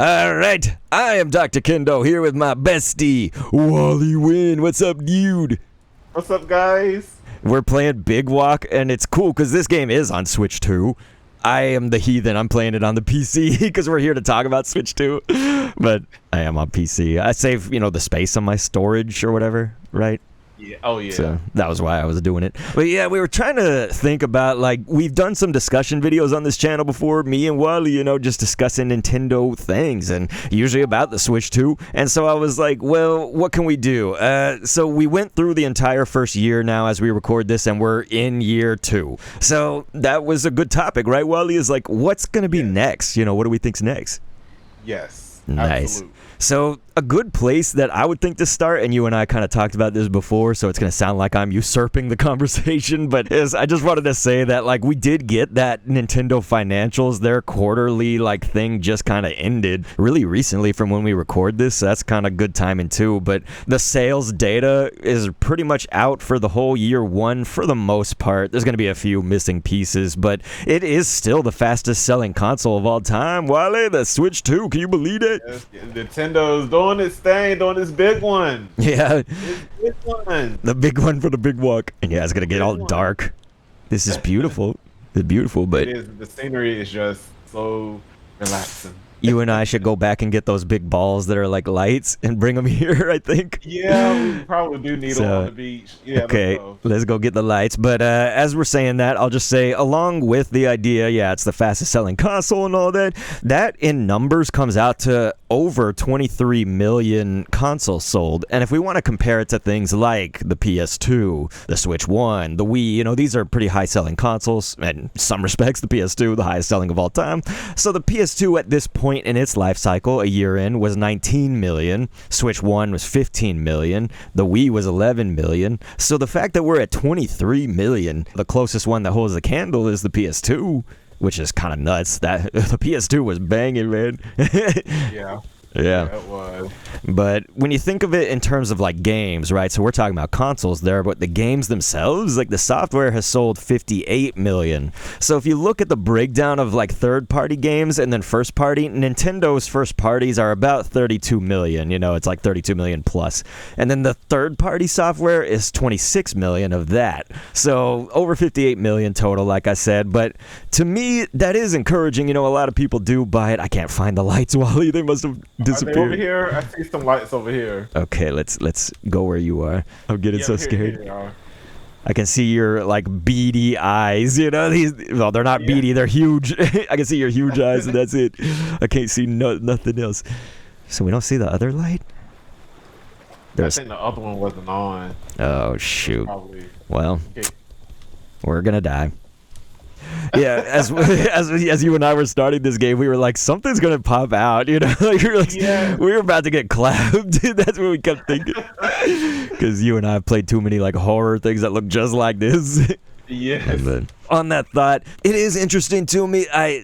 All right, I am Dr. Kendo here with my bestie, Wally Win. What's up, dude? What's up, guys? We're playing Big Walk, and it's cool because this game is on Switch 2. I am the heathen. I'm playing it on the PC because we're here to talk about Switch 2. But I am on PC. I save, the space on my storage or whatever, right? Yeah. Oh, yeah. So that was why I was doing it. But yeah, we were trying to think about, we've done some discussion videos on this channel before, me and Wally, just discussing Nintendo things and usually about the Switch 2. And so I was like, well, what can we do? So we went through the entire first year now as we record this, and we're in year 2. So that was a good topic, right, Wally? Is like, what's going to be next? What do we think's next? Yes. Nice. Absolutely. So a good place that I would think to start, and you and I kind of talked about this before, so it's going to sound like I'm usurping the conversation, but I just wanted to say that we did get that Nintendo financials, their quarterly thing just kind of ended really recently from when we record this, so that's kind of good timing too. But the sales data is pretty much out for the whole year 1 for the most part. There's going to be a few missing pieces, but it is still the fastest selling console of all time. Wale, the Switch 2, can you believe it? Yes, Nintendo's doing its thing, doing its big one. Yeah. It's big one. The big one for the big walk. And yeah, it's going to get all dark. This is beautiful. It's beautiful, but It is. The scenery is just so relaxing. you and I should go back and get those big balls that are like lights and bring them here, I think. Yeah, we probably do need them on the beach. Yeah, Okay, let's go get the lights. But as we're saying that, I'll just say, along with the idea, yeah, it's the fastest selling console and all that, that in numbers comes out to over 23 million consoles sold. And if we want to compare it to things like the PS2, the Switch 1, the Wii, these are pretty high selling consoles. And in some respects, the PS2, the highest selling of all time. So the PS2 at this point in its life cycle, a year in, was 19 million. Switch 1 was 15 million. The Wii was 11 million. So the fact that we're at 23 million, the closest one that holds the candle is the PS2, which is kind of nuts. That the PS2 was banging, man. Yeah. Yeah. It was. But when you think of it in terms of games, right? So we're talking about consoles there, but the games themselves, the software has sold 58 million. So if you look at the breakdown of third-party games and then first-party, Nintendo's first parties are about 32 million. It's 32 million plus. And then the third-party software is 26 million of that. So over 58 million total, like I said. But to me, that is encouraging. A lot of people do buy it. I can't find the lights, Wally. They must have disappeared. Over here, I see some lights over here. Okay, let's go where you are. I'm getting so scared. Here they are. I can see your beady eyes. These. Well, they're not beady. They're huge. I can see your huge eyes, and that's it. I can't see nothing else. So we don't see the other light. I think the other one wasn't on. Oh shoot. Probably. Well, Okay. we're gonna die. Yeah, as you and I were starting this game, we were like, something's gonna pop out, we were about to get clapped. That's what we kept thinking, because you and I have played too many horror things that look just like this. Yes. But on that thought, it is interesting to me. I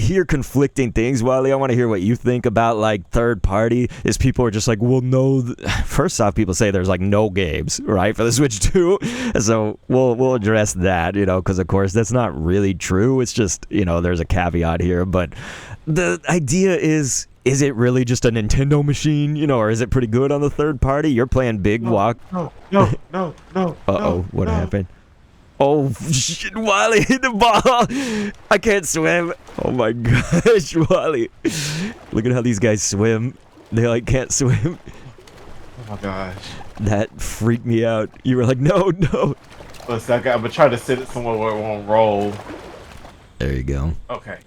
hear conflicting things, Wally. I want to hear what you think about third party. Is people are just well, no. First off, people say there's no games, right, for the Switch 2. So we'll address that, because of course that's not really true. It's just there's a caveat here, but the idea is. Is it really just a Nintendo machine, or is it pretty good on the third party? You're playing Big Walk. No. Uh-oh, what happened? Oh, shit, Wally hit the ball. I can't swim. Oh, my gosh, Wally. Look at how these guys swim. They, can't swim. Oh, my gosh. That freaked me out. You were like, no. Listen, I'm going to try to sit it somewhere where it won't roll. There you go. Okay.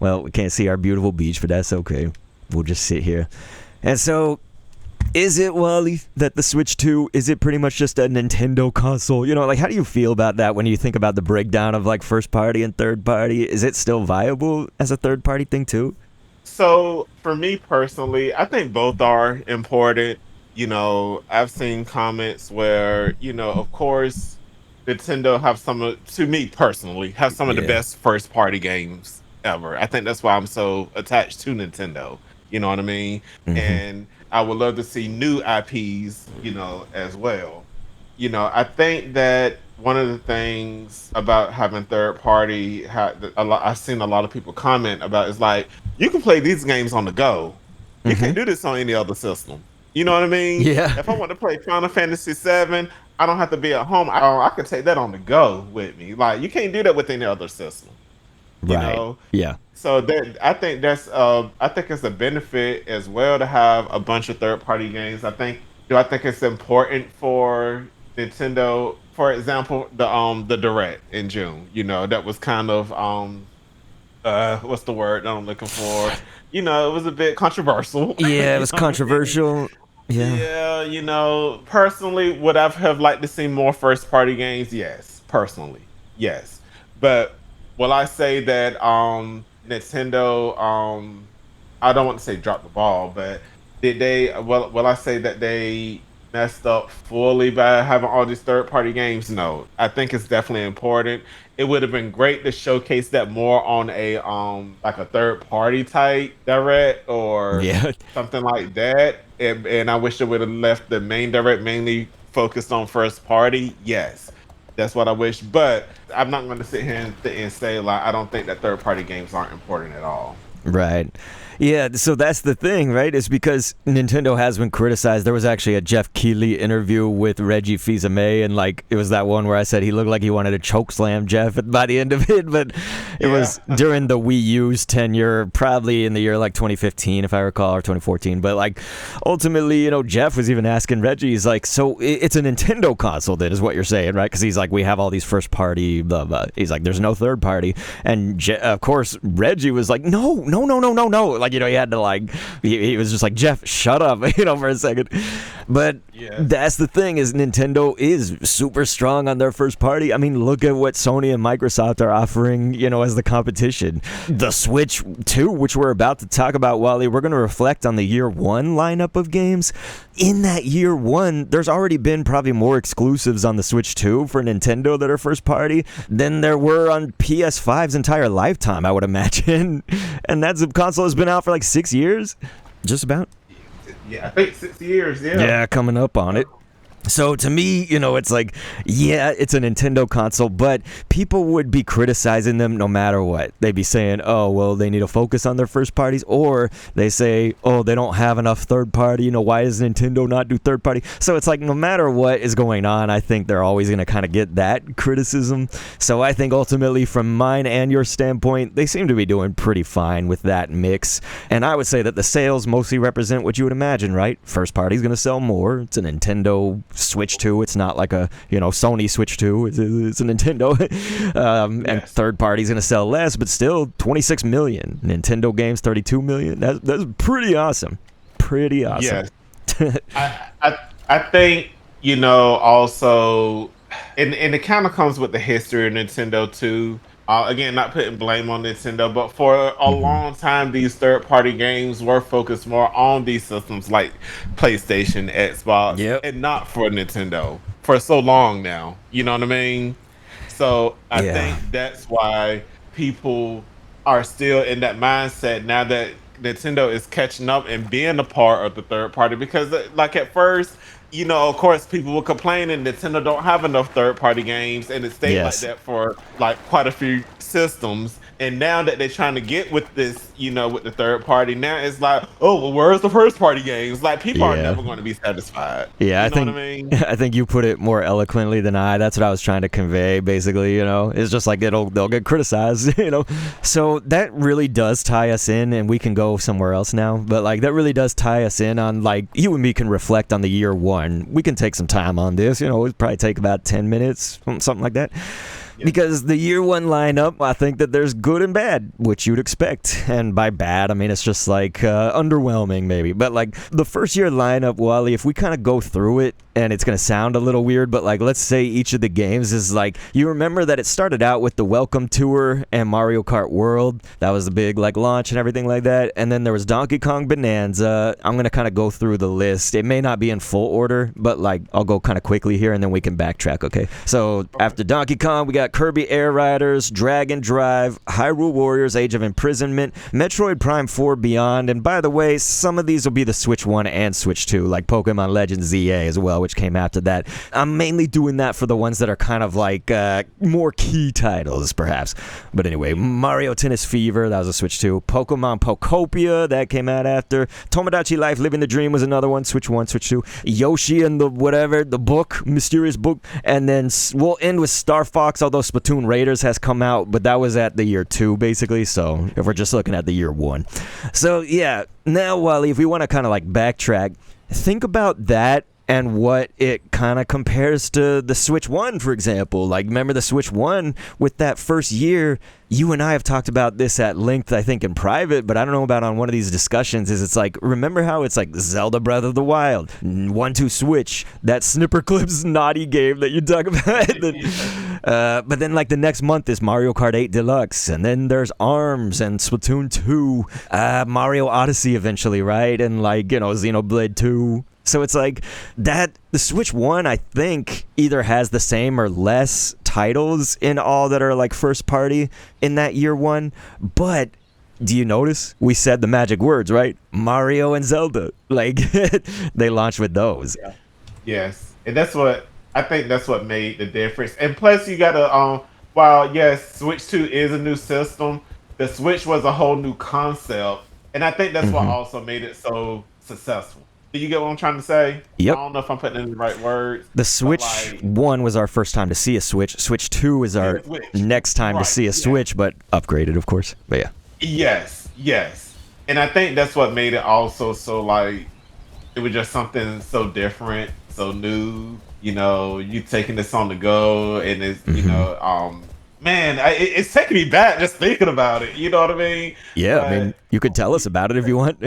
Well, we can't see our beautiful beach, but that's okay. We'll just sit here. And so... is it, Wally, that the Switch 2, is it pretty much just a Nintendo console? How do you feel about that when you think about the breakdown of, first party and third party? Is it still viable as a third party thing, too? So, for me personally, I think both are important. I've seen comments where, of course, Nintendo have to me personally, have some of the best first party games ever. I think that's why I'm so attached to Nintendo. You know what I mean? Mm-hmm. And I would love to see new IPs, as well. I think that one of the things about having third party, a lot, I've seen a lot of people comment about is like you can play these games on the go. You Mm-hmm. can't do this on any other system. You know what I mean? Yeah. If I want to play Final Fantasy VII, I don't have to be at home. I can take that on the go with me. Like you can't do that with any other system. You Right. know, Yeah. so that I think it's a benefit as well to have a bunch of third party games. I think it's important for Nintendo, for example, the Direct in June. You know, that was kind of what's the word that I'm looking for? You know, it was a bit controversial. Yeah, it You was know what I mean? controversial. Yeah. Yeah, you know, personally, would I have liked to see more first party games? Yes, personally, yes. But will I say that Nintendo I don't want to say drop the ball, but did they? Well, will I say that they messed up fully by having all these third party games? No, I think it's definitely important. It would have been great to showcase that more on a like a third party type direct or Yeah. something like that. And I wish they would have left the main direct mainly focused on first party. Yes, that's what I wish. But I'm not going to sit here and say like I don't think that third party games aren't important at all. Right. Yeah, so that's the thing, right? It's because Nintendo has been criticized. There was actually a Jeff Keighley interview with Reggie Fils-Aimé, and like it was that one where I said he looked like he wanted to choke slam Jeff by the end of it, but it Yeah. was during the Wii U's tenure, probably in the year like 2015, if I recall, or 2014. But like ultimately, Jeff was even asking Reggie, he's like, so it's a Nintendo console, then, is what you're saying, right? Because he's like, we have all these first party, blah, blah. He's like, there's no third party. And of course, Reggie was like, no, no, no, no, no, no. Like, he had to like, he was just like, Jeff, shut up, for a second. But Yeah. that's the thing is Nintendo is super strong on their first party. I mean, look at what Sony and Microsoft are offering, as the competition. The Switch 2, which we're about to talk about, Wally, we're going to reflect on the year one lineup of games. In that year one, there's already been probably more exclusives on the Switch 2 for Nintendo that are first party than there were on PS5's entire lifetime, I would imagine. And that console has been out for like 6 years, just about. Yeah, I think 6 years. Yeah. Yeah, coming up on it. So to me, it's like, yeah, it's a Nintendo console, but people would be criticizing them no matter what. They'd be saying, oh, well, they need to focus on their first parties, or they say, oh, they don't have enough third party. Why does Nintendo not do third party? So it's like, no matter what is going on, I think they're always going to kind of get that criticism. So I think ultimately, from mine and your standpoint, they seem to be doing pretty fine with that mix. And I would say that the sales mostly represent what you would imagine, right? First party's going to sell more. It's a Nintendo Switch 2. It's not like a Sony Switch 2. It's a Nintendo. And Yes. third party's gonna sell less, but still 26 million. Nintendo games 32 million. That's pretty awesome. Pretty awesome. Yes. I think also, and it kind of comes with the history of Nintendo too. Again, not putting blame on Nintendo, but for a Mhm. long time, these third-party games were focused more on these systems like PlayStation, Xbox, Yep. and not for Nintendo for so long now. You know what I mean? So I Yeah. think that's why people are still in that mindset now that Nintendo is catching up and being a part of the third party. Because, like at first, of course, people were complaining Nintendo don't have enough third party games, and it stayed like Yes. that for like quite a few systems. And now that they're trying to get with this, with the third party, now it's like, oh, well, where's the first party games? Like people are Yeah. never going to be satisfied. Yeah, I You know what I think mean? I think you put it more eloquently than I. That's what I was trying to convey. Basically, it's just like they'll get criticized. So that really does tie us in, and we can go somewhere else now. But like that really does tie us in on like you and me can reflect on the year one. We can take some time on this. It'll probably take about 10 minutes, something like that. Yeah. Because the year one lineup, I think that there's good and bad, which you'd expect. And by bad, I mean it's just like underwhelming, maybe. But like the first year lineup, Wally, if we kind of go through it, and it's going to sound a little weird, but like let's say each of the games is like, you remember that it started out with the Welcome Tour and Mario Kart World. That was the big like launch and everything like that. And then there was Donkey Kong Bonanza. I'm going to kind of go through the list. It may not be in full order, but like I'll go kind of quickly here and then we can backtrack, okay? So after Donkey Kong, we got got Kirby Air Riders, Dragon Drive, Hyrule Warriors Age of Imprisonment, Metroid Prime 4 Beyond, and by the way, some of these will be the Switch 1 and Switch 2, like Pokemon Legends ZA as well, which came after that. I'm mainly doing that for the ones that are kind of like more key titles, perhaps. But anyway, Mario Tennis Fever, that was a Switch 2. Pokemon Pokopia, that came out after. Tomodachi Life Living the Dream was another one, Switch 1, Switch 2. Yoshi and the whatever, the book, mysterious book. And then we'll end with Star Fox, although Splatoon Raiders has come out, but that was at the year 2, basically. So if we're just looking at the year 1. So yeah, now, Wally, if we want to kind of like backtrack, think about that and what it kind of compares to the Switch 1, for example. Like, remember the Switch 1 with that first year? You and I have talked about this at length, I think, in private, but I don't know about on one of these discussions, is it's like, remember how it's like Zelda Breath of the Wild, 1-2 Switch, that Snipperclips naughty game that you talk about. But then, like, the next month is Mario Kart 8 Deluxe, and then there's ARMS and Splatoon 2, Mario Odyssey eventually, right? And, like, you know, Xenoblade 2. So it's like that the Switch 1, I think, either has the same or less titles in all that are like first party in that year 1. But do you notice? We said the magic words, right? Mario and Zelda. Like, they launched with those. Yeah. Yes. And that's what I think that's what made the difference. And plus you gotta while yes, Switch 2 is a new system, the Switch was a whole new concept. And I think that's what also made it so successful. Do you get what I'm trying to say? Yep. I don't know if I'm putting in the right words. The Switch 1 was our first time to see a Switch. Switch 2 is our next time to see a Switch, but upgraded, of course. But yeah. Yes. And I think that's what made it also so like, it was just something so different, so new. You know, you taking this on the go, and it's, you know, man, it's taking me back just thinking about it. You know what I mean? Yeah, I mean, you could tell us about it if you want.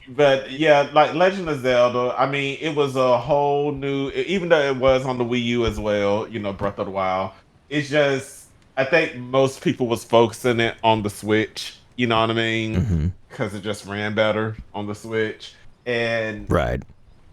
But yeah, like Legend of Zelda, I mean, it was a whole new, even though it was on the Wii U as well, you know, Breath of the Wild. It's just, I think most people was focusing it on the Switch, you know what I mean? Because it just ran better on the Switch. And right.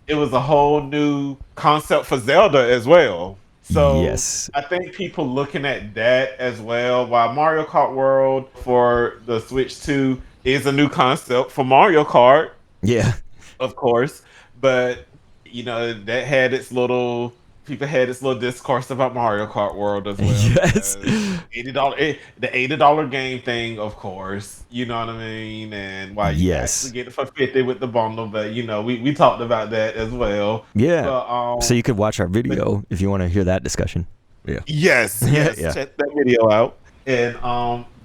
It was a whole new concept for Zelda as well. So yes. I think people looking at that as well, while Mario Kart World for the Switch 2 is a new concept for Mario Kart. Yeah, of course, but you know that had its little discourse about Mario Kart World as well. Yes, the $80 game thing, of course. You know what I mean, and why you actually get it for $50 with the bundle. But you know, we talked about that as well. Yeah, but, so you could watch our video if you want to hear that discussion. Yeah. Yes. Yeah. Check that video out. And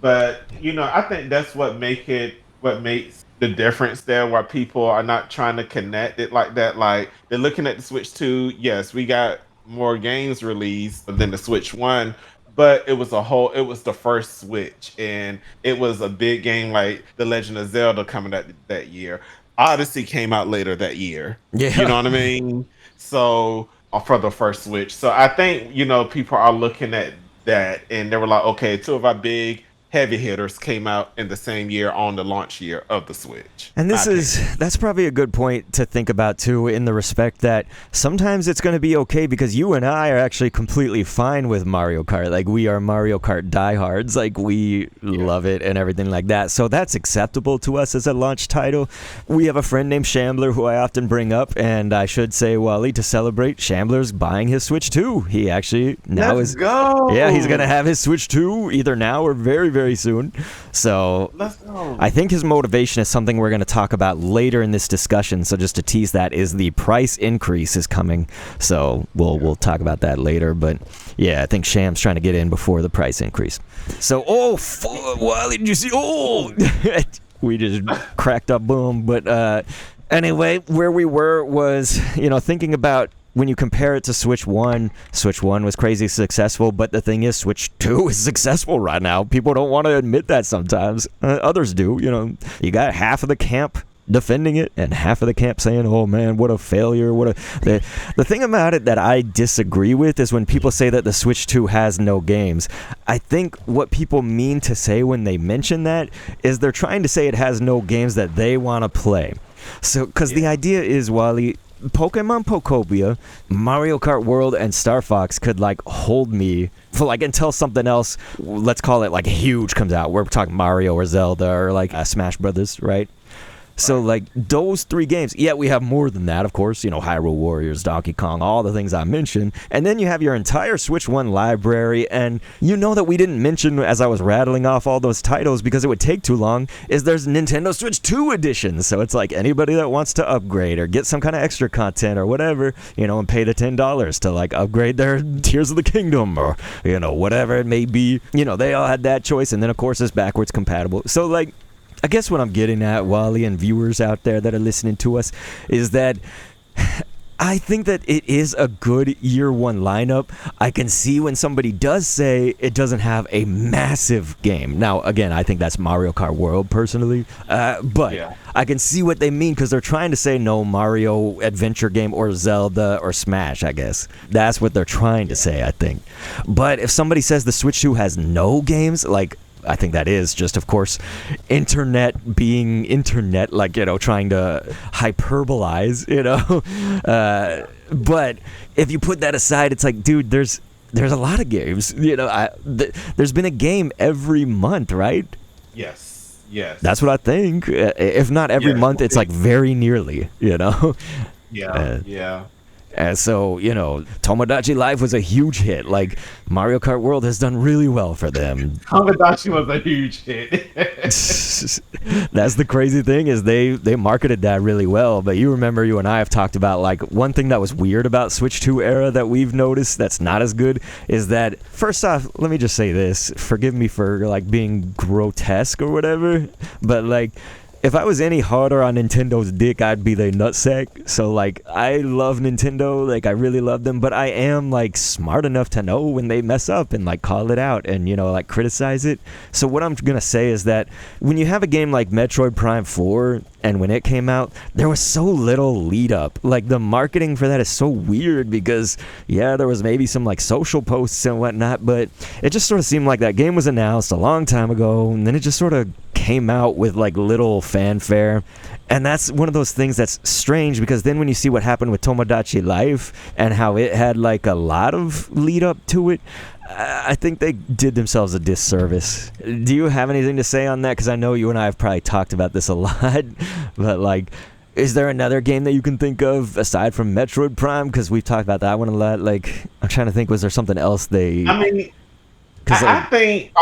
but you know, I think that's what makes the difference there, where people are not trying to connect it like that. Like, they're looking at the Switch 2. Yes, we got more games released than the Switch 1, but it was the first Switch, and it was a big game like The Legend of Zelda coming out that year. Odyssey came out later that year. Yeah. You know what I mean? So for the first Switch. So I think, you know, people are looking at that and they were like, okay, 2 of our big heavy hitters came out in the same year on the launch year of the Switch. And that's probably a good point to think about too, in the respect that sometimes it's going to be okay because you and I are actually completely fine with Mario Kart. Like, we are Mario Kart diehards. Like, we love it and everything like that. So that's acceptable to us as a launch title. We have a friend named Shambler who I often bring up, and I should say, Wally, to celebrate, Shambler's buying his Switch 2. He actually now Let's go. Yeah, he's going to have his Switch 2 either now or very, very soon. So let's go. I think his motivation is something we're going to talk about later in this discussion. So just to tease that, is the price increase is coming. So we'll talk about that later. But yeah, I think Sham's trying to get in before the price increase. So Wally, did you see? We just cracked up, boom. But anyway, where we were was, you know, thinking about, when you compare it to Switch 1 was crazy successful, but the thing is, Switch 2 is successful right now. People don't want to admit that sometimes. Others do, you know. You got half of the camp defending it and half of the camp saying, oh man, what a failure. The thing about it that I disagree with is when people say that the Switch 2 has no games. I think what people mean to say when they mention that is they're trying to say it has no games that they want to play. So, because the idea is, Wally, Pokemon Pokopia, Mario Kart World, and Star Fox could like hold me for like until something else, let's call it like huge, comes out. We're talking Mario or Zelda or like Smash Brothers, right? So, like, those 3 games, yeah, we have more than that, of course, Hyrule Warriors, Donkey Kong, all the things I mentioned. And then you have your entire Switch 1 library, and that we didn't mention as I was rattling off all those titles because it would take too long, is there's Nintendo Switch 2 edition. So it's like anybody that wants to upgrade or get some kind of extra content or whatever, and pay the $10 to, like, upgrade their Tears of the Kingdom or, whatever it may be. They all had that choice, and then, of course, it's backwards compatible. So, like, I guess what I'm getting at, Wally, and viewers out there that are listening to us, is that I think that it is a good year 1 lineup. I can see when somebody does say it doesn't have a massive game. Now, again, I think that's Mario Kart World, personally. But yeah. I can see what they mean because they're trying to say no Mario adventure game or Zelda or Smash, I guess. That's what they're trying to say, I think. But if somebody says the Switch 2 has no games, like, I think that is just, of course, internet being internet, like, trying to hyperbolize, but if you put that aside, it's like, dude, there's a lot of games, there's been a game every month, right? Yes. That's what I think. If not every month, it's like very nearly, Yeah. And so, Tomodachi Life was a huge hit. Like, Mario Kart World has done really well for them. Tomodachi was a huge hit. That's the crazy thing, is they marketed that really well. But you remember, you and I have talked about, like, one thing that was weird about Switch 2 era that we've noticed that's not as good is that, first off, let me just say this. Forgive me for, like, being grotesque or whatever. But, like, if I was any harder on Nintendo's dick, I'd be the nutsack. So, like, I love Nintendo. Like, I really love them. But I am, like, smart enough to know when they mess up and, like, call it out and, like, criticize it. So what I'm going to say is that when you have a game like Metroid Prime 4, and when it came out, there was so little lead up. Like, the marketing for that is so weird because, yeah, there was maybe some, like, social posts and whatnot, but it just sort of seemed like that game was announced a long time ago, and then it just sort of came out with, like, little fanfare. And that's one of those things that's strange because then when you see what happened with Tomodachi Life and how it had, like, a lot of lead up to it, I think they did themselves a disservice. Do you have anything to say on that? Because I know you and I have probably talked about this a lot, but, like, is there another game that you can think of aside from Metroid Prime? Because we've talked about that one a lot. Like, I'm trying to think, was there something else they... I mean, I think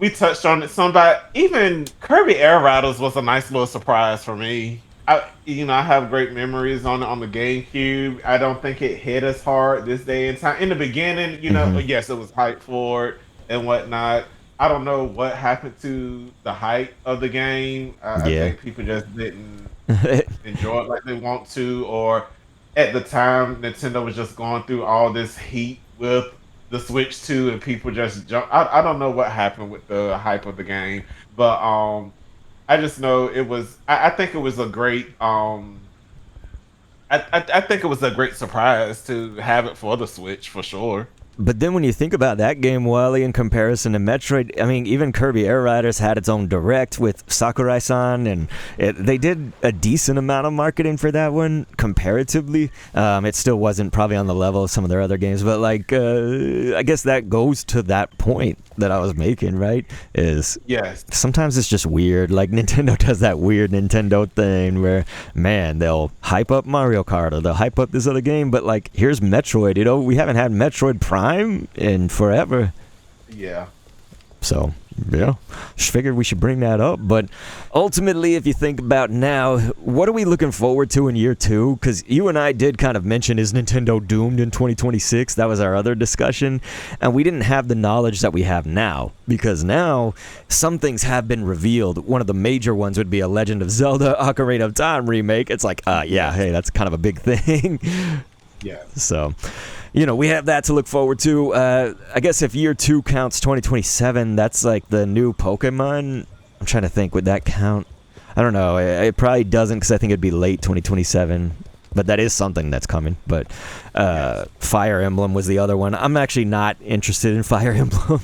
we touched on it some, but even Kirby Air Riders was a nice little surprise for me. I have great memories on the GameCube. I don't think it hit us hard this day and time. In the beginning, yes, it was hype for it and whatnot. I don't know what happened to the hype of the game. I think people just didn't enjoy it like they want to, or at the time, Nintendo was just going through all this heat with the Switch 2 and people just jumped. I don't know what happened with the hype of the game, but I just know it was. I think it was a great. I think it was a great surprise to have it for the Switch for sure. But then when you think about that game, Wally, in comparison to Metroid, I mean, even Kirby Air Riders had its own direct with Sakurai-san, and they did a decent amount of marketing for that one, comparatively. It still wasn't probably on the level of some of their other games, but, like, I guess that goes to that point that I was making, right? Is yes. Sometimes it's just weird. Like, Nintendo does that weird Nintendo thing where, man, they'll hype up Mario Kart or they'll hype up this other game, but, like, here's Metroid. We haven't had Metroid Prime in forever. Yeah. So, yeah, just figured we should bring that up. But ultimately, if you think about now, what are we looking forward to in year 2? Because you and I did kind of mention, is Nintendo doomed in 2026? That was our other discussion. And we didn't have the knowledge that we have now. Because now, some things have been revealed. One of the major ones would be a Legend of Zelda Ocarina of Time remake. It's like, yeah, hey, that's kind of a big thing. Yeah. So... we have that to look forward to. I guess if year 2 counts 2027, that's like the new Pokemon. I'm trying to think, would that count? I don't know. It probably doesn't because I think it'd be late 2027. but that is something that's coming. But Fire Emblem was the other one. I'm actually not interested in Fire Emblem.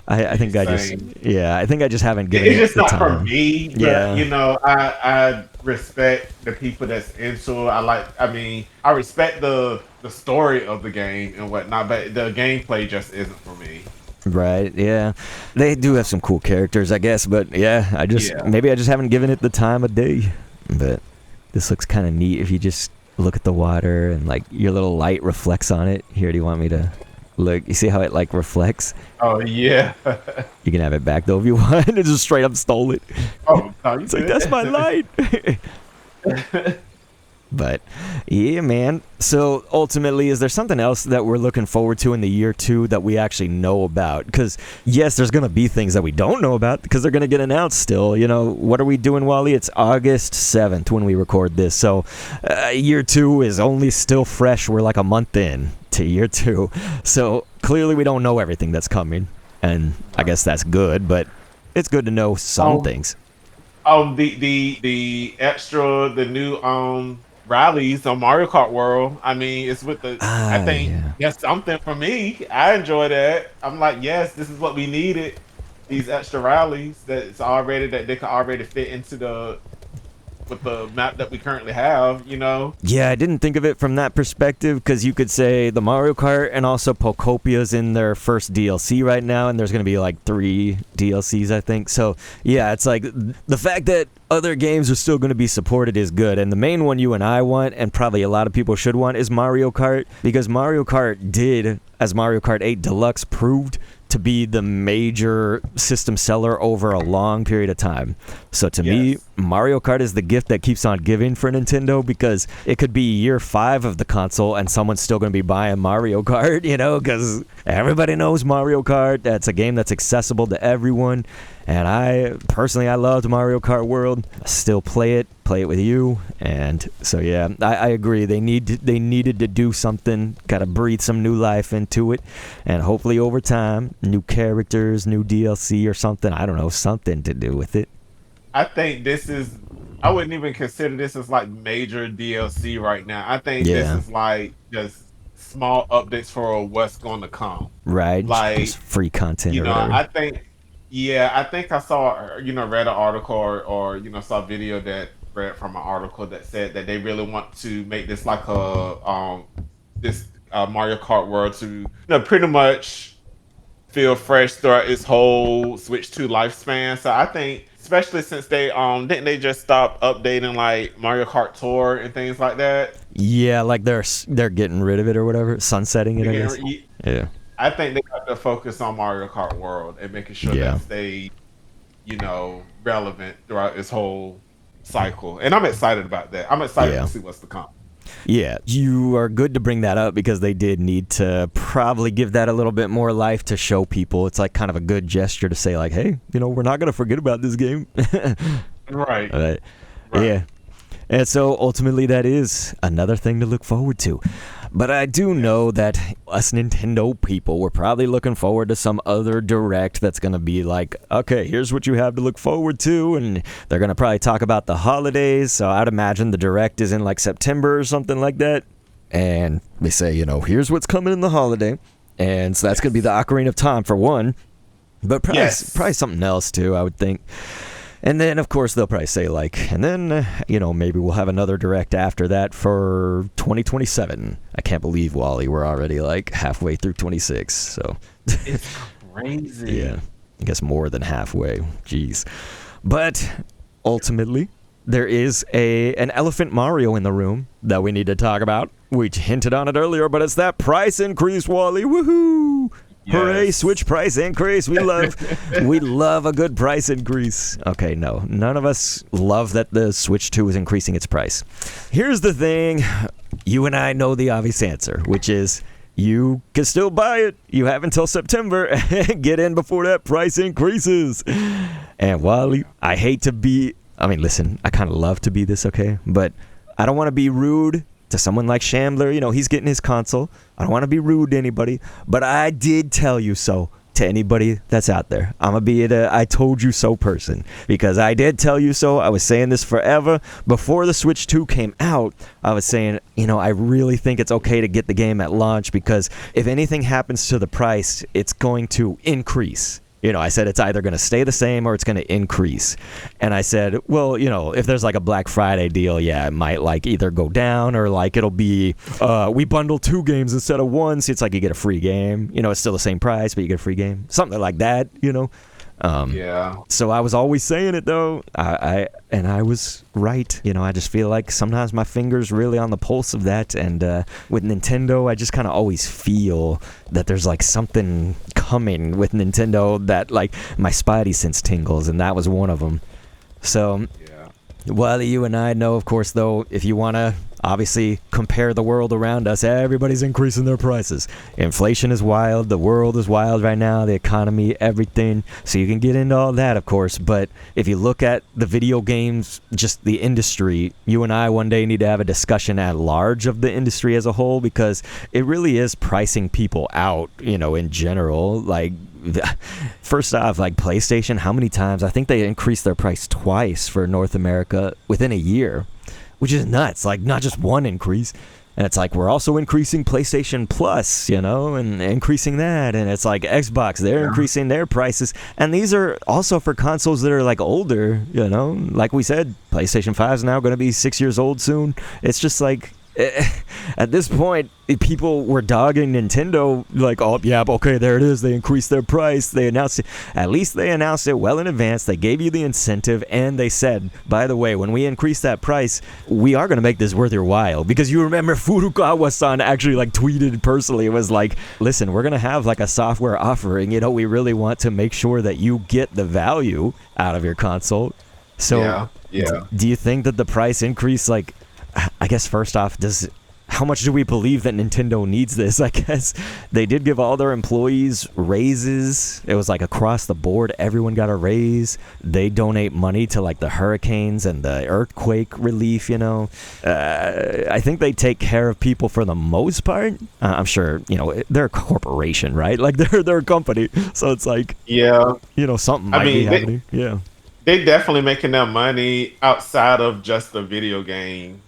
I think I just haven't given it's it just the not time. for me. But, I respect the people that's into it. I respect the story of the game and whatnot, but the gameplay just isn't for me. Right, yeah. They do have some cool characters, I guess, but maybe I just haven't given it the time of day. But this looks kind of neat if you just look at the water and like your little light reflects on it. Here, do you want me to look? You see how it like reflects? Oh yeah. You can have it back though if you want. It just straight up stole it. Oh, no, it's like, that's my light. But yeah, man. So ultimately, is there something else that we're looking forward to in the year 2 that we actually know about? Because yes, there's going to be things that we don't know about because they're going to get announced still. What are we doing, Wally? It's August 7th when we record this. So year 2 is only still fresh. We're like a month in to year 2. So clearly we don't know everything that's coming. And I guess that's good, but it's good to know some things. The new rallies on Mario Kart World. I mean, it's with I think that's something for me. I enjoy that. I'm like, yes, this is what we needed. These extra rallies that they can already fit into with the map that we currently have. Yeah, I didn't think of it from that perspective because you could say the Mario Kart and also Pocopia's in their first DLC right now, and there's going to be like 3 DLCs, I think. So yeah, it's like the fact that other games are still going to be supported is good, and the main one you and I want, and probably a lot of people should want, is Mario Kart, because Mario Kart did, as Mario Kart 8 Deluxe proved, to be the major system seller over a long period of time. So to me, Mario Kart is the gift that keeps on giving for Nintendo, because it could be year 5 of the console and someone's still going to be buying Mario Kart, because everybody knows Mario Kart. That's a game that's accessible to everyone. And I loved Mario Kart World. I still play it with you. And so yeah, I agree. They needed to do something, gotta breathe some new life into it. And hopefully over time, new characters, new DLC or something. I don't know, something to do with it. I think I wouldn't even consider this as like major DLC right now. I think this is like just small updates for what's going to come. Right. Like just free content or whatever. I think I saw, read an article or saw a video that read from an article that said that they really want to make this like Mario Kart World to, pretty much feel fresh throughout its whole Switch 2 lifespan. So I think, especially since they didn't they just stop updating like Mario Kart Tour and things like that? Yeah, like they're getting rid of it or whatever, sunsetting it. I guess. Yeah. I think they got to focus on Mario Kart World and making sure that they, relevant throughout its whole cycle. And I'm excited about that. I'm excited to see what's to come. Yeah, you are good to bring that up because they did need to probably give that a little bit more life to show people. It's like kind of a good gesture to say like, hey, we're not going to forget about this game. Right. Yeah. And so ultimately that is another thing to look forward to. But I do know that us Nintendo people, we're probably looking forward to some other direct that's going to be like, okay, here's what you have to look forward to. And they're going to probably talk about the holidays. So I'd imagine the direct is in like September or something like that. And they say, here's what's coming in the holiday. And so that's going to be the Ocarina of Time for one. But probably something else too, I would think. And then, of course, they'll probably say, like, and then, maybe we'll have another direct after that for 2027. I can't believe, Wally, we're already, like, halfway through 26, so. It's crazy. Yeah, I guess more than halfway. Jeez. But, ultimately, there is an Elephant Mario in the room that we need to talk about. We hinted on it earlier, but it's that price increase, Wally. Woohoo! Yes. Hooray, Switch price increase. We love a good price increase. Okay, no. None of us love that the Switch 2 is increasing its price. Here's the thing. You and I know the obvious answer, which is you can still buy it. You have until September and get in before that price increases. And Wally, I listen, I kind of love to be this, okay? But I don't want to be rude to someone like Shambler. He's getting his console. I don't want to be rude to anybody, but I did tell you so to anybody that's out there. I'm gonna be the I told you so person, because I did tell you so. I was saying this forever. Before the Switch 2 came out, I was saying, I really think it's okay to get the game at launch, because if anything happens to the price, it's going to increase. I said it's either going to stay the same or it's going to increase. And I said, well, if there's like a Black Friday deal, yeah, it might like either go down or like it'll be, we bundle 2 games instead of 1. So it's like you get a free game. It's still the same price, but you get a free game. Something like that, Yeah. So I was always saying it though. And I was right. I just feel like sometimes my finger's really on the pulse of that. And with Nintendo, I just kind of always feel that there's like something coming with Nintendo that like my spidey sense tingles, and that was one of them. So, Wally, you and I know, of course, though, if you want to obviously compare the world around us, everybody's increasing their prices. Inflation is wild. The world is wild right now. The economy, everything. So you can get into all that, of course. But if you look at the video games, just the industry, you and I one day need to have a discussion at large of the industry as a whole, because it really is pricing people out, in general. Like, first off, like PlayStation, how many times? I think they increased their price twice for North America within a year, which is nuts. Like, not just one increase. And it's like, we're also increasing PlayStation Plus, and increasing that. And it's like Xbox, they're increasing their prices. And these are also for consoles that are like older, like we said, PlayStation 5 is now going to be 6 years old soon. It's just like, at this point, people were dogging Nintendo like, oh yeah, okay, there it is, they increased their price, they announced it. At least they announced it well in advance. They gave you the incentive, and they said, by the way, when we increase that price, we are going to make this worth your while. Because you remember Furukawa-san actually like tweeted personally, it was like, listen, we're going to have like a software offering, we really want to make sure that you get the value out of your console. So do you think that the price increase, like, I guess first off, how much do we believe that Nintendo needs this? I guess they did give all their employees raises. It was like across the board, everyone got a raise. They donate money to like the hurricanes and the earthquake relief, I think they take care of people for the most part. I'm sure, they're a corporation, right? Like they're a company. So it's like, something might be happening. They definitely making their money outside of just the video game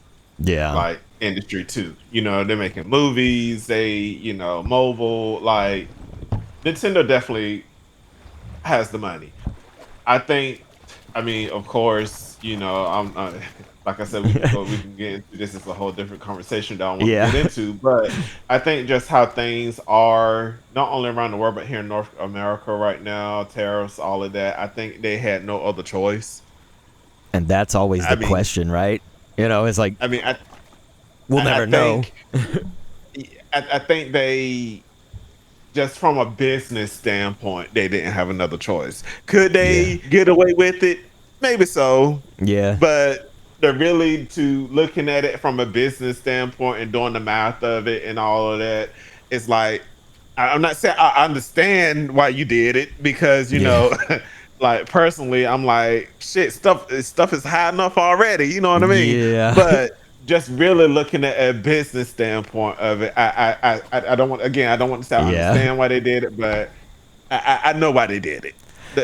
like industry too. They're making movies, mobile, like Nintendo definitely has the money. Of course, I'm like I said, we can get into this. It's a whole different conversation that I want to get into. But I think just how things are, not only around the world, but here in North America right now, tariffs, all of that, I think they had no other choice. And that's always the question, right? It's like, we'll never know. I think they, just from a business standpoint, they didn't have another choice. Could they get away with it? Maybe so. Yeah. But they're really looking at it from a business standpoint and doing the math of it and all of that. It's like, I'm not saying I understand why you did it, because like personally, I'm like, shit, stuff is high enough already. You know what I mean? Yeah. But just really looking at a business standpoint of it, I don't want to say I understand why they did it, but I know why they did it.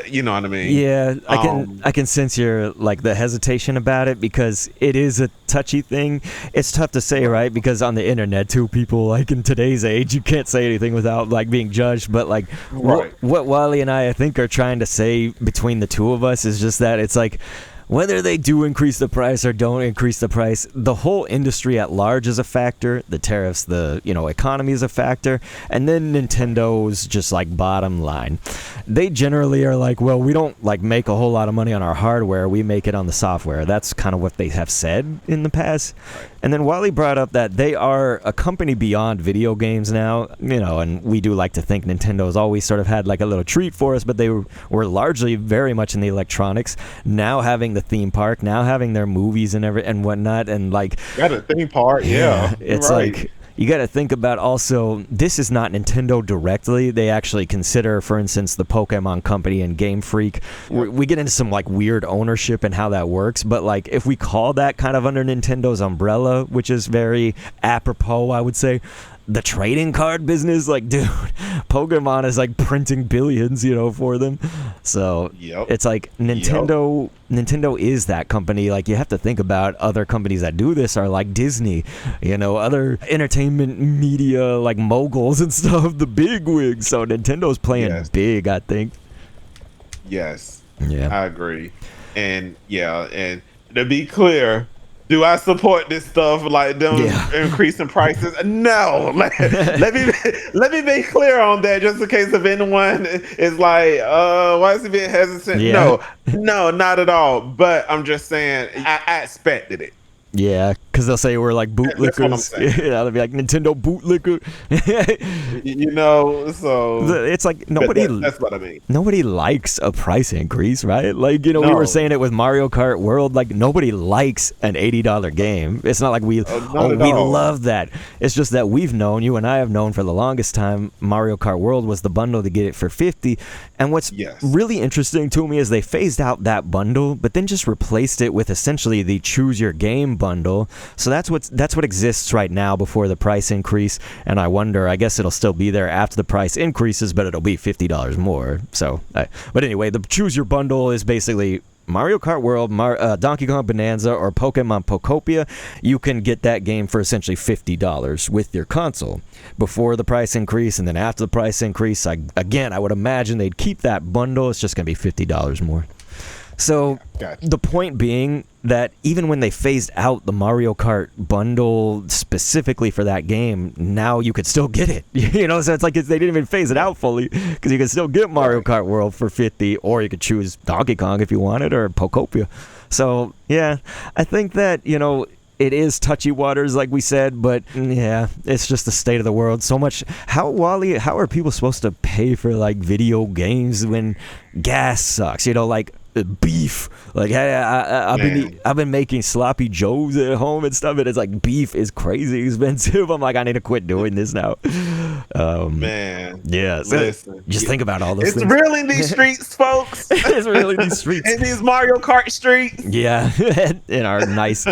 You know what I mean? Yeah, I can sense your like the hesitation about it, because it is a touchy thing. It's tough to say, right? Because on the internet too, people like in today's age, you can't say anything without like being judged. But like what Wally and I think are trying to say between the two of us is just that it's like, whether they do increase the price or don't increase the price, the whole industry at large is a factor. The tariffs, the economy is a factor, and then Nintendo's just like bottom line. They generally are like, well, we don't like make a whole lot of money on our hardware. We make it on the software. That's kind of what they have said in the past. And then Wally brought up that they are a company beyond video games now, and we do like to think Nintendo's always sort of had like a little treat for us, but they were largely very much in the electronics. Now having the theme park, now having their movies and whatnot, and like got a theme park, it's right. Like you got to think about also, this is not Nintendo directly. They actually consider, for instance, the Pokemon Company and Game Freak. We get into some like weird ownership and how that works, but like if we call that kind of under Nintendo's umbrella, which is very apropos, I would say, the trading card business, like, dude, Pokemon is like printing billions, for them. So it's like Nintendo is that company. Like, you have to think about other companies that do this are like Disney, other entertainment media like moguls and stuff, the big wigs. So Nintendo's playing big, I think. Yes. Yeah. I agree. And and to be clear, do I support this stuff like them increasing prices? No. Let me be clear on that, just in case if anyone is like, why is he being hesitant? Yeah. No, not at all. But I'm just saying, I expected it. Yeah, because they'll say we're like bootlickers. They'll be like Nintendo bootlicker. So it's like nobody. That's what I mean. Nobody likes a price increase, right? Like, we were saying it with Mario Kart World. Like, nobody likes an $80 game. It's not like we love that. It's just that we've known, you and I have known for the longest time, Mario Kart World was the bundle to get it for $50. And what's really interesting to me is they phased out that bundle, but then just replaced it with essentially the Choose Your Game bundle. So that's what exists right now before the price increase. And I wonder, I guess it'll still be there after the price increases, but it'll be $50 more. So, but anyway, the Choose Your Bundle is basically Mario Kart World, Donkey Kong Bonanza, or Pokemon Pokopia. You can get that game for essentially $50 with your console before the price increase, and then after the price increase, I would imagine they'd keep that bundle. It's just going to be $50 more. So the point being that even when they phased out the Mario Kart bundle specifically for that game, now you could still get it. So it's like they didn't even phase it out fully, because you can still get Mario Kart World for $50, or you could choose Donkey Kong if you wanted, or Pokopia. So yeah, I think that it is touchy waters, like we said, but it's just the state of the world. So much. How are people supposed to pay for like video games when gas sucks? Like beef. Like, I've been making sloppy joes at home and stuff, and it's like beef is crazy expensive. I'm like, I need to quit doing this now. Man, yeah. So listen, just think about all those things. It's real in these streets, folks. It's real in these streets. In these Mario Kart streets. Yeah, in our nice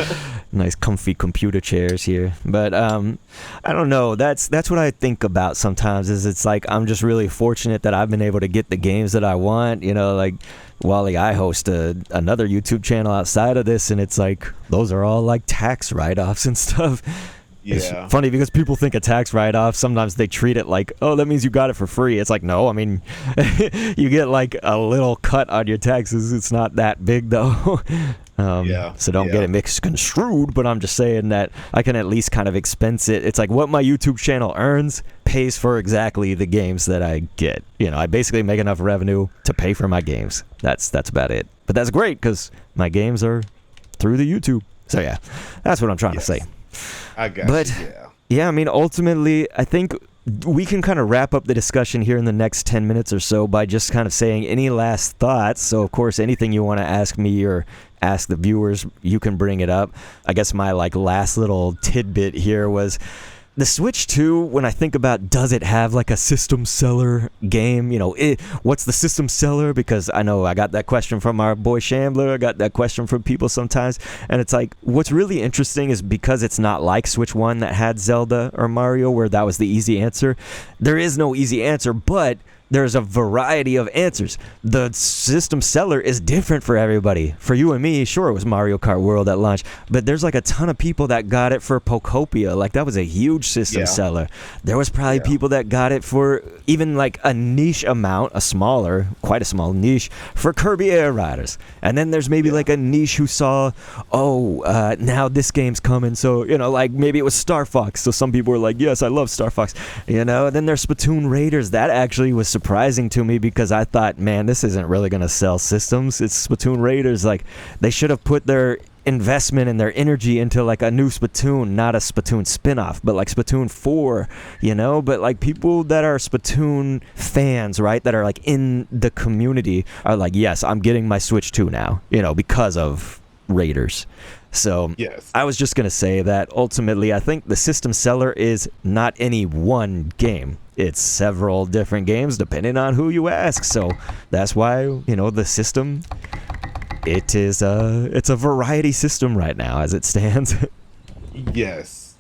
comfy computer chairs here. But I don't know. That's what I think about sometimes. Is it's like I'm just really fortunate that I've been able to get the games that I want. Like Wally, I host another YouTube channel outside of this, and it's like those are all like tax write-offs and stuff. Yeah. It's funny because people think a tax write-off, sometimes they treat it like, oh, that means you got it for free. It's like, no, I mean, you get like a little cut on your taxes. It's not that big, though. So don't get it misconstrued, but I'm just saying that I can at least kind of expense it. It's like what my YouTube channel earns pays for exactly the games that I get. I basically make enough revenue to pay for my games. That's about it. But that's great because my games are through the YouTube. So yeah, that's what I'm trying to say. I got I mean, ultimately, I think we can kind of wrap up the discussion here in the next 10 minutes or so by just kind of saying any last thoughts. So, of course, anything you want to ask me or ask the viewers, you can bring it up. I guess my last little tidbit here was the Switch 2, when I think about does it have like a system seller game, what's the system seller? Because I know I got that question from our boy Shambler, I got that question from people sometimes, and it's like what's really interesting is because it's not like Switch 1 that had Zelda or Mario where that was the easy answer. There is no easy answer, but there's a variety of answers. The system seller is different for everybody. For you and me, sure, it was Mario Kart World at launch, but there's like a ton of people that got it for Pokopia. Like that was a huge system seller. There was probably people that got it for even like a niche amount, quite a small niche for Kirby Air Riders. And then there's maybe like a niche who saw, now this game's coming. So, like maybe it was Star Fox. So some people were like, yes, I love Star Fox. And then there's Splatoon Raiders. That actually was surprising to me because I thought, man, this isn't really going to sell systems. It's Splatoon Raiders. Like, they should have put their investment and their energy into like a new Splatoon, not a Splatoon spin-off, but like Splatoon 4, but like people that are Splatoon fans, right, that are like in the community are like, yes, I'm getting my Switch 2 now, because of Raiders. So I was just going to say that ultimately I think the system seller is not any one game. It's several different games depending on who you ask. So that's why, the system, it's a variety system right now as it stands. Yes.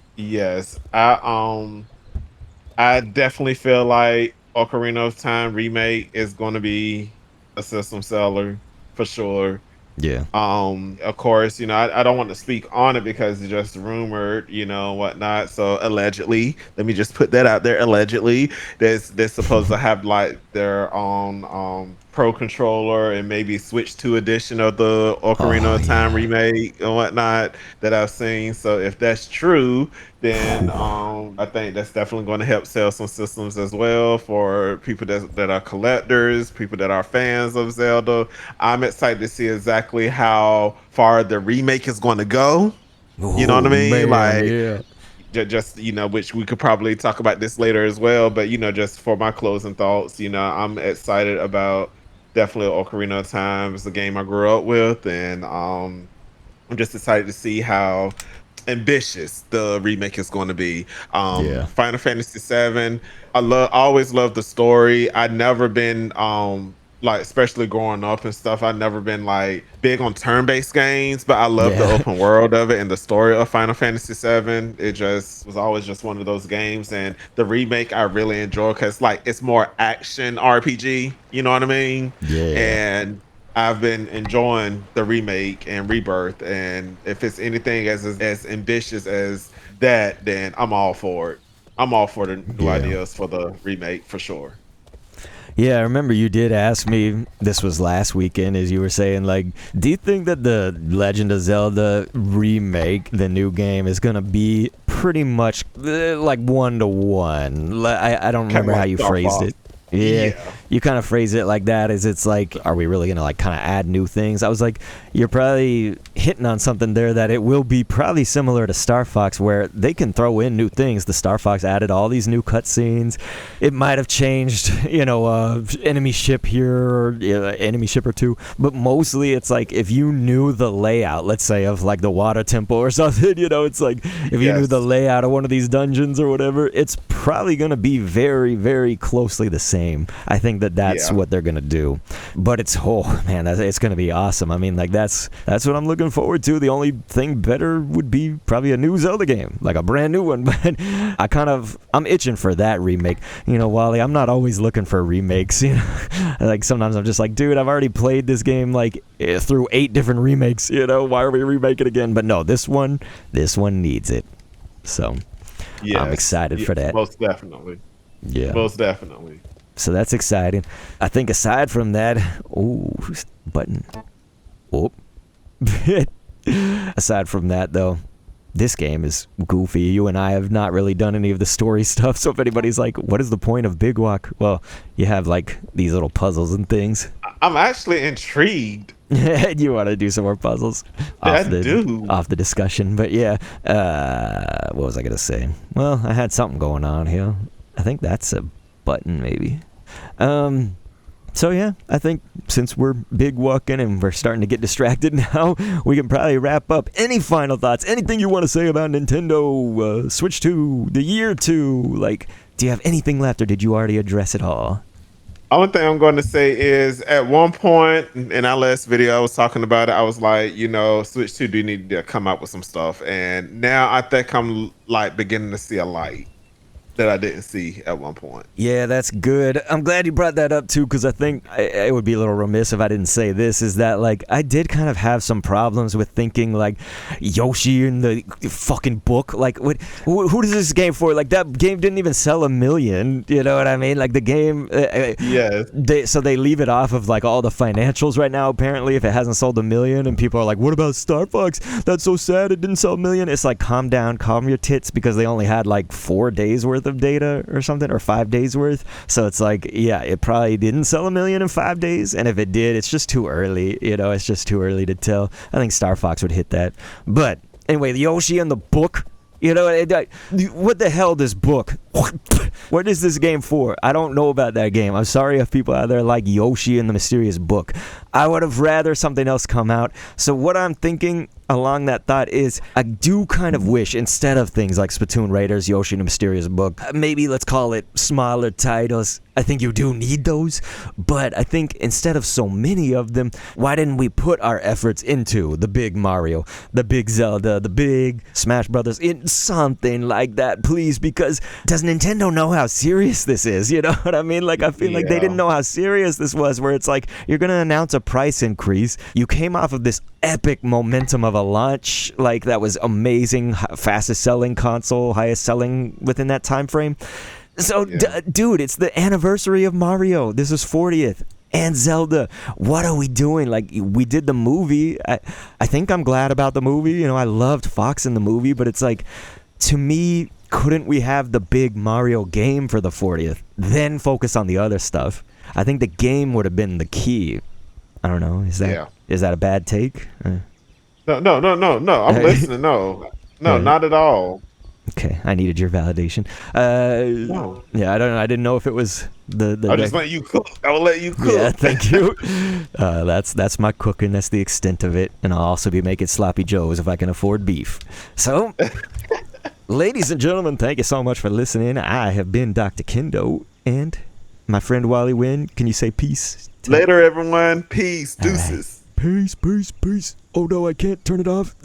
I definitely feel like Ocarina of Time remake is going to be a system seller for sure. Yeah. Of course, I don't want to speak on it because it's just rumored, whatnot. So allegedly, let me just put that out there. Allegedly, they're supposed to have like their own pro controller and maybe Switch 2 edition of the Ocarina Oh of Time yeah. remake and whatnot that I've seen. So if that's true, then Whew. I think that's definitely going to help sell some systems as well for people that are collectors, people that are fans of Zelda. I'm excited to see exactly how far the remake is going to go. You know what Oh I mean? man, Like yeah. just which we could probably talk about this later as well. But just for my closing thoughts, I'm excited about definitely Ocarina of Time. It's a game I grew up with, and I'm just excited to see how ambitious the remake is going to be. Yeah. Final Fantasy VII. I always loved the story. I'd never been like, especially growing up and stuff, I've never been like big on turn-based games, but I love the Yeah. open world of it and the story of Final Fantasy VII. It just was always just one of those games, and the remake I really enjoy because like it's more action RPG. You know what I mean? Yeah. And I've been enjoying the remake and rebirth, and if it's anything as ambitious as that, then I'm all for it. I'm all for the new Yeah. ideas for the remake for sure. Yeah, I remember you did ask me, this was last weekend, as you were saying, like, do you think that the Legend of Zelda remake, the new game, is going to be pretty much like 1-to-1? I don't Kind remember of how like you Star phrased Fox. it. Yeah, Yeah, you kind of phrase it like that, as it's like, are we really going to like kind of add new things? I was like, you're probably hitting on something there, that it will be probably similar to Star Fox, where they can throw in new things. The Star Fox added all these new cutscenes. It might have changed, enemy ship here, or enemy ship or two, but mostly it's like if you knew the layout, let's say, of like the water temple or something, it's like if you knew the yes, layout of one of these dungeons or whatever, it's probably going to be very, very closely the same. I think that that's yeah, what they're gonna do, but it's it's gonna be awesome. I mean, like that's what I'm looking forward to. The only thing better would be probably a new Zelda game, like a brand new one. But I'm itching for that remake. Wally, I'm not always looking for remakes. Like sometimes I'm just like, dude, I've already played this game like through 8 different remakes. Why are we remaking it again? But no, this one needs it. So I'm yes, excited for yes, that. most definitely, Yeah. most definitely. So that's exciting. I think aside from that, button. Oh. Aside from that, though, this game is goofy. You and I have not really done any of the story stuff. So if anybody's like, what is the point of Big Walk? Well, you have like these little puzzles and things. I'm actually intrigued. You want to do some more puzzles I off do. the discussion. But yeah, what was I gonna say? Well, I had something going on here. I think that's a button, maybe. So yeah, I think since we're big walking and we're starting to get distracted now, we can probably wrap up. Any final thoughts? Anything you want to say about Nintendo Switch 2, the year 2? Like, do you have anything left, or did you already address it all? Only thing I'm going to say is at one point in our last video, I was talking about it. I was like, Switch 2 do need to come out with some stuff. And now I think I'm like beginning to see a light that I didn't see at one point. Yeah, that's good. I'm glad you brought that up too, because I think it would be a little remiss if I didn't say this, is that like I did kind of have some problems with thinking like Yoshi in the fucking book. Like who does this game for? Like that game didn't even sell 1 million. You know what I mean? Like the game, Yes. they leave it off of like all the financials right now. Apparently, if it hasn't sold 1 million, and people are like, what about Star Fox? That's so sad it didn't sell 1 million. It's like, calm down, calm your tits, because they only had like 4 days worth of data or something, or 5 days worth. So it's like, yeah, it probably didn't sell 1 million in 5 days, and if it did, it's just too early. It's just too early to tell. I think Star Fox would hit that. But anyway, the Yoshi and the book. What the hell, this book? What is this game for? I don't know about that game. I'm sorry if people out there like Yoshi and the Mysterious Book. I would have rather something else come out. So what I'm thinking along that thought is I do kind of wish, instead of things like Splatoon Raiders, Yoshi and the Mysterious Book, maybe let's call it smaller titles. I think you do need those, but I think instead of so many of them, why didn't we put our efforts into the big Mario, the big Zelda, the big Smash Brothers, in something like that, please? Because does Nintendo know how serious this is? You know what I mean? Like, I feel like they didn't know how serious this was, where it's like, you're going to announce a price increase. You came off of this epic momentum of a launch, like, that was amazing, fastest selling console, highest selling within that time frame. So, dude, it's the anniversary of Mario. This is 40th. And Zelda. What are we doing? Like, we did the movie. I think I'm glad about the movie. You know, I loved Fox in the movie, but it's like, to me, couldn't we have the big Mario game for the 40th? Then focus on the other stuff. I think the game would have been the key. I don't know. Is that a bad take? No. I'm listening. No, not at all. Okay, I needed your validation. No. Yeah, I don't know. I didn't know if it was the. I'll just let you cook. I will let you cook. Yeah, thank you. That's my cooking. That's the extent of it, and I'll also be making sloppy joes if I can afford beef. So, ladies and gentlemen, thank you so much for listening. I have been Dr. Kendo, and my friend Wally Wynn. Can you say peace? Later, everyone. Peace. Deuces. Right. Peace. Oh no, I can't turn it off.